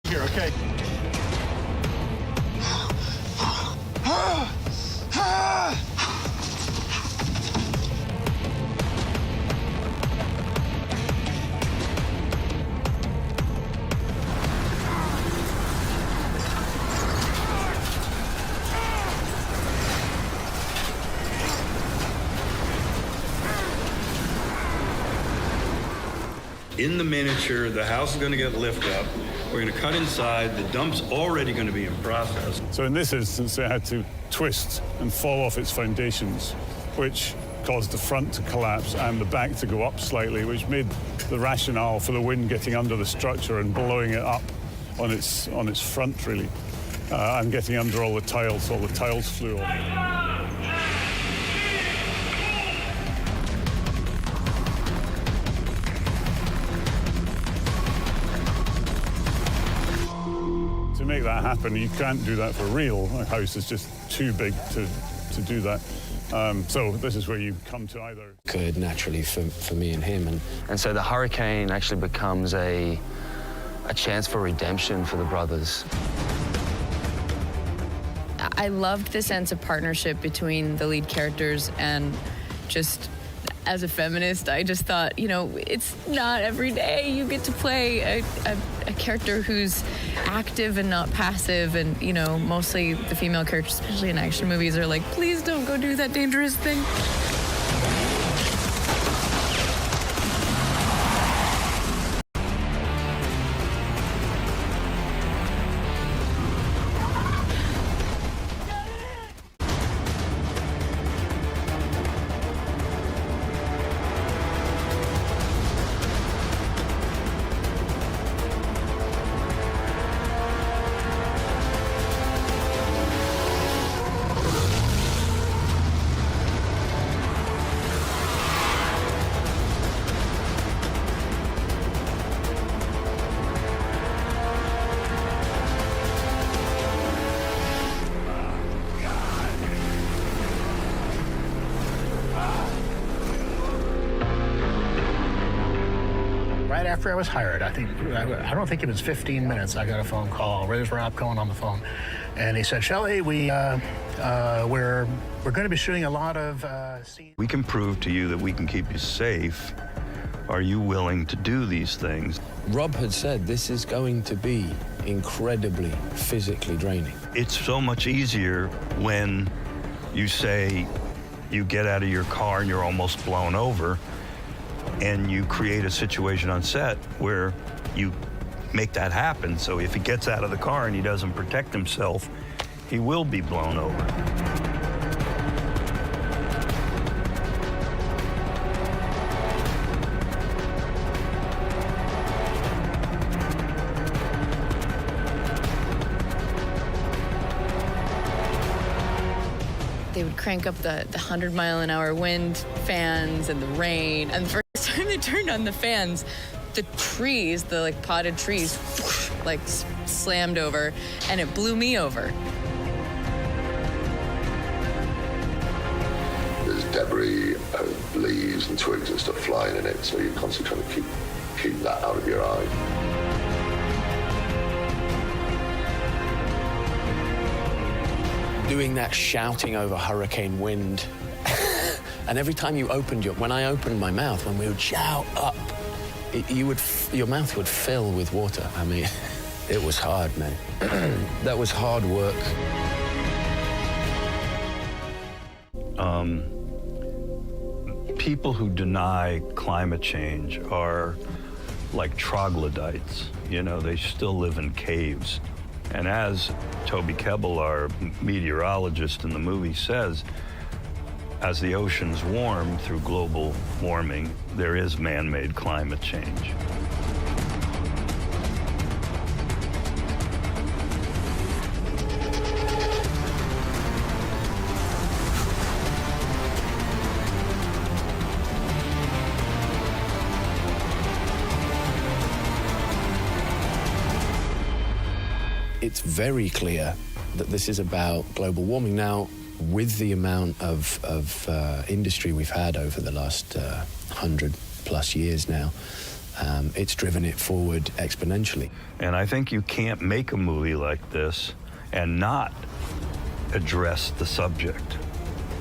Here, okay? In the miniature, the house is going to get lifted up. We're going to cut inside. The dump's already going to be in process. So in this instance, they had to twist and fall off its foundations, which caused the front to collapse and the back to go up slightly, which made the rationale for the wind getting under the structure and blowing it up on its front, really, and getting under all the tiles flew off. To make that happen, you can't do that for real. A house is just too big to do that. So this is where you come to either. Good naturally for me and him. And so the hurricane actually becomes a chance for redemption for the brothers. I loved the sense of partnership between the lead characters, and just as a feminist, I just thought, you know, it's not every day you get to play a character who's active and not passive. And, you know, mostly the female characters, especially in action movies, are like, please don't go do that dangerous thing. Right after I was hired, I don't think it was 15 minutes, I got a phone call. There's Rob Cohen on the phone, and he said, "Shelley, we're going to be shooting a lot of scenes." We can prove to you that we can keep you safe. Are you willing to do these things? Rob had said this is going to be incredibly physically draining. It's so much easier when you say you get out of your car and you're almost blown over, and you create a situation on set where you make that happen. So if he gets out of the car and he doesn't protect himself, he will be blown over. They would crank up the 100-mile-an-hour wind fans and the rain. And the first time they turned on the fans, the trees, the like potted trees, like slammed over, and it blew me over. There's debris of leaves and twigs and stuff flying in it, so you're constantly trying to keep that out of your eye. Doing that shouting over hurricane wind. And every time you opened when I opened my mouth, when we would shout up, your mouth would fill with water. I mean, it was hard, man. That was hard work. People who deny climate change are like troglodytes. You know, they still live in caves. And as Toby Kebbell, our meteorologist in the movie, says, as the oceans warm through global warming, there is man-made climate change. It's very clear that this is about global warming. Now, with the amount of industry we've had over the last 100+ years now, it's driven it forward exponentially. And I think you can't make a movie like this and not address the subject,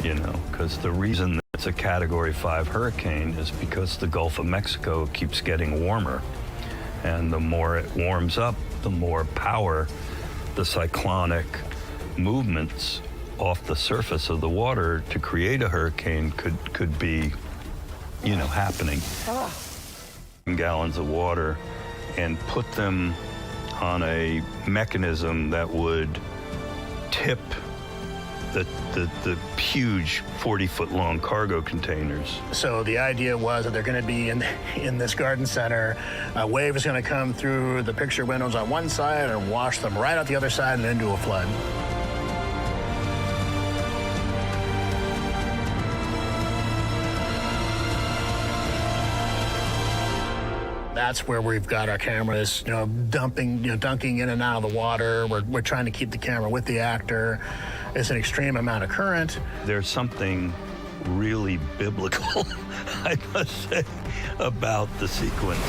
you know, because the reason it's a Category 5 hurricane is because the Gulf of Mexico keeps getting warmer. And the more it warms up, the more power the cyclonic movements off the surface of the water to create a hurricane could be, you know, happening. Gallons of water and put them on a mechanism that would tip the huge 40-foot long cargo containers. So the idea was that they're going to be in this garden center. A wave is going to come through the picture windows on one side and wash them right out the other side and into a flood. That's where we've got our cameras, you know, dunking in and out of the water. We're trying to keep the camera with the actor. It's an extreme amount of current. There's something really biblical, I must say, about the sequence.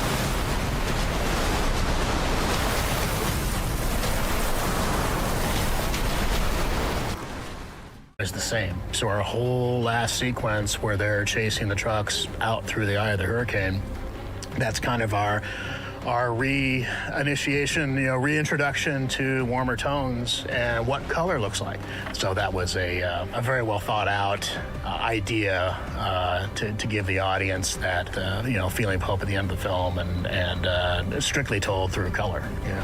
Is the same. So our whole last sequence where they're chasing the trucks out through the eye of the hurricane, that's kind of our reinitiation, you know, reintroduction to warmer tones and what color looks like. So that was a very well thought out idea to give the audience that you know, feeling of hope at the end of the film and strictly told through color. Yeah.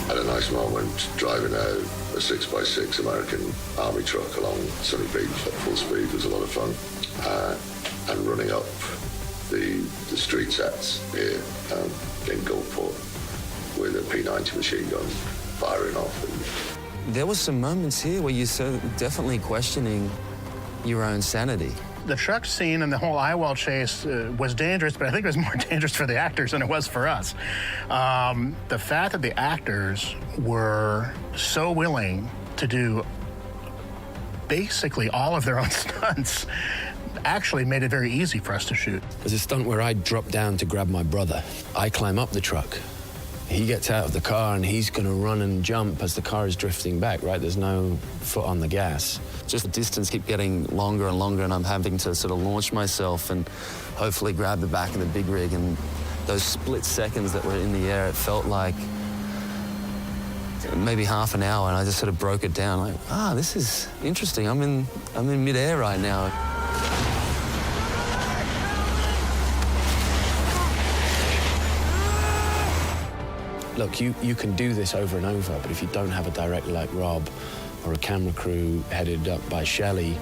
Had a nice moment driving a 6x6 American Army truck along Sunny Beach at full speed was a lot of fun, and running up the street sets here in Gulfport with a P90 machine gun firing off. There was some moments here where you're so definitely questioning your own sanity. The truck scene and the whole eye well chase was dangerous, but I think it was more dangerous for the actors than it was for us. The fact that the actors were so willing to do basically all of their own stunts actually made it very easy for us to shoot. There's a stunt where I drop down to grab my brother. I climb up the truck. He gets out of the car and he's going to run and jump as the car is drifting back, right? There's no foot on the gas. Just the distance keep getting longer and longer, and I'm having to sort of launch myself and hopefully grab the back of the big rig. And those split seconds that were in the air, it felt like maybe half an hour, and I just sort of broke it down. Like, this is interesting. I'm in midair right now. Look, you can do this over and over, but if you don't have a director like Rob or a camera crew headed up by Shelley,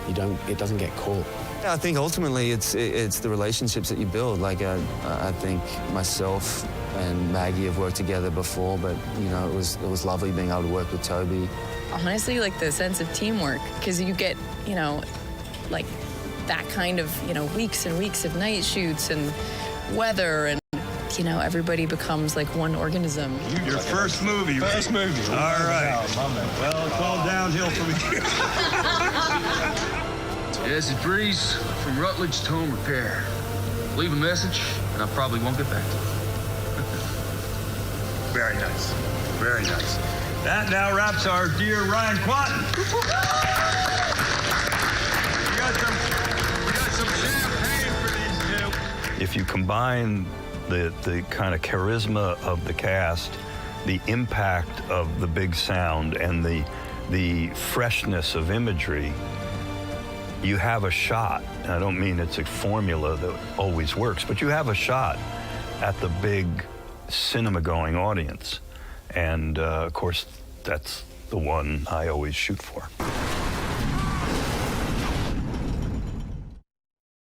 it doesn't get caught. Yeah, I think ultimately it's the relationships that you build. Like I think myself and Maggie have worked together before, but you know, it was lovely being able to work with Toby. Honestly, like the sense of teamwork, because you get, you know, like that kind of, you know, weeks and weeks of night shoots and weather, and you know, everybody becomes like one organism. Your first movie, right? First movie. All right. Well, it's all downhill from here. Yeah, this is Breeze from Rutledge to Home Repair. Leave a message, and I probably won't get back to you. Very nice. Very nice. That now wraps our dear Ryan Quanten. We got some champagne for these two. If you combine the kind of charisma of the cast, the impact of the big sound, and the freshness of imagery, you have a shot. I don't mean it's a formula that always works, but you have a shot at the big cinema-going audience. And of course, that's the one I always shoot for.